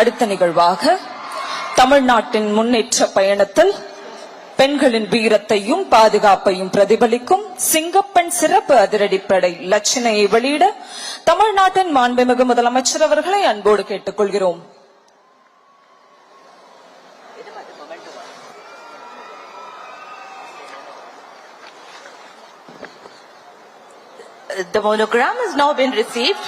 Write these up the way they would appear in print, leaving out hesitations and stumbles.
அடுத்த நிகழ்வாக தமிழ்நாட்டின் முன்னேற்ற பயணத்தில் பெண்களின் வீரத்தையும் பாதுகாப்பையும் பிரதிபலிக்கும் சிங்கப்பெண் சிறப்பு அதிரடிப்படை லட்சணையை வெளியிட தமிழ்நாட்டின் மாண்புமிகு முதலமைச்சர் அவர்களை அன்போடு கேட்டுக்கொள்கிறோம். The monogram has now been received.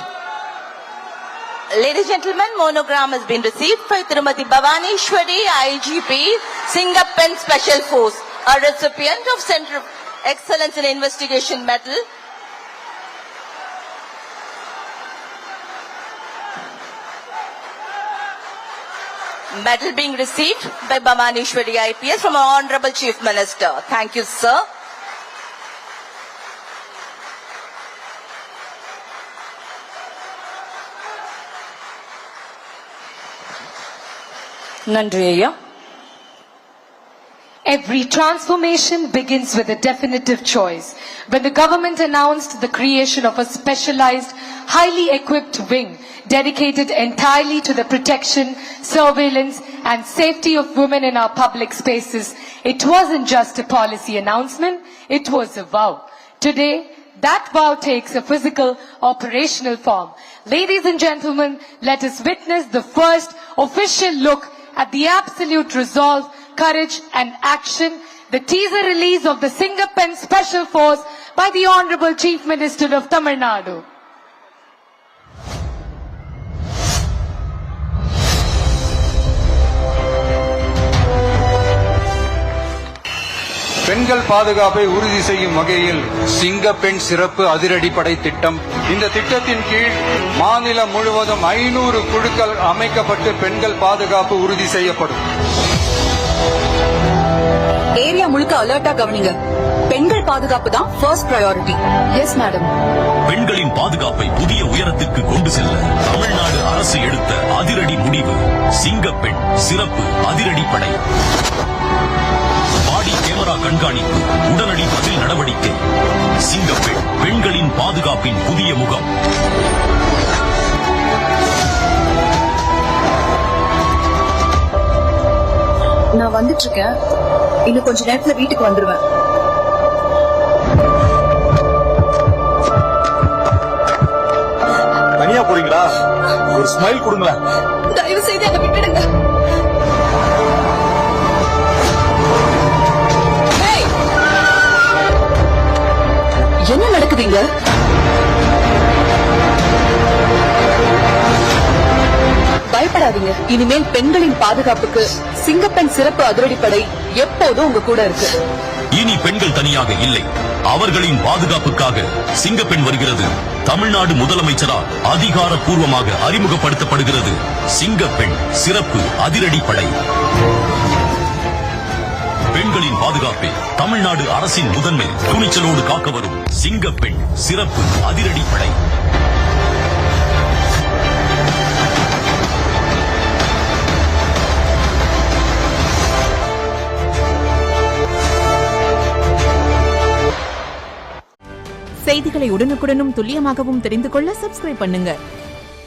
Ladies and gentlemen, monogram has been received by Tirumati Bhavaneshwari, IGP, Singapore Special Force, a recipient of Center of Excellence in Investigation Medal. Medal being received by Bhavaneshwari IPS from our Honorable Chief Minister. Thank you, sir. நன்றி ஐயா. Every transformation begins with a definitive choice. When the government announced the creation of a specialized, highly equipped wing dedicated entirely to the protection, surveillance and safety of women in our public spaces, it wasn't just a policy announcement, it was a vow. Today, that vow takes a physical, operational form. Ladies and gentlemen, let us witness the first official look at the absolute resolve, courage and action, the teaser release of the Singapore Special Force by the Honorable Chief Minister of Tamil Nadu. பெண்கள் பாதுகாப்பை உறுதி செய்யும் வகையில் சிங்கப்பெண் சிறப்பு அதிரடிப்படை திட்டம். இந்த திட்டத்தின் கீழ் மாநிலம் முழுவதும் 500 குழுக்கள் அமைக்கப்பட்டு பெண்கள் பாதுகாப்பு உறுதி செய்யப்படும். ஏரியா முழுக்க அலர்ட்டா கவனிங்க. பெண்கள் பாதுகாப்பு தான் ஃபர்ஸ்ட் பிரையாரிட்டி. Yes madam. பெண்களின் பாதுகாப்பை புதிய உயரத்திற்கு கொண்டு செல்ல தமிழ்நாடு அரசு எடுத்த அதிரடி முடிவு சிங்கப்பெண் சிறப்பு அதிரடிப்படை. பாடி கேமரா கண்காணிப்பு, உடனடி பதில் நடவடிக்கை. சிங்கப்பெண் பெண்களின் பாதுகாப்பின் புதிய முகம். நான் வந்துட்டு இருக்கேன். இன்னும் கொஞ்ச நேரத்துல வீட்டுக்கு வந்துருவேன். தனியா போறீங்களா? ஒரு ஸ்மைல் கொடுங்களேன். தயவு செய்து அதை விட்டுடுங்க. என்ன நடக்குதுங்க? பயப்படாதீங்க. இனிமேல் பெண்களின் பாதுகாப்புக்கு சிங்கப்பெண் சிறப்பு அதிரடிப்படை எப்போதும் உங்க கூட இருக்கு. இனி பெண்கள் தனியாக இல்லை, அவர்களின் பாதுகாப்புக்காக சிங்கப்பெண் வருகிறது. தமிழ்நாடு முதலமைச்சரால் அதிகாரப்பூர்வமாக அறிமுகப்படுத்தப்படுகிறது சிங்கப்பெண் சிறப்பு அதிரடிப்படை. பெண்களின் பாதுகாப்பை தமிழ்நாடு அரசின் முதன்மை துணிச்சலோடு காக்க வரும் சிங்கப்பெண் சிறப்பு அதிரடிப்படை. செய்திகளை உடனுக்குடனும் துல்லியமாகவும் தெரிந்து கொள்ள சப்ஸ்கிரைப் பண்ணுங்க.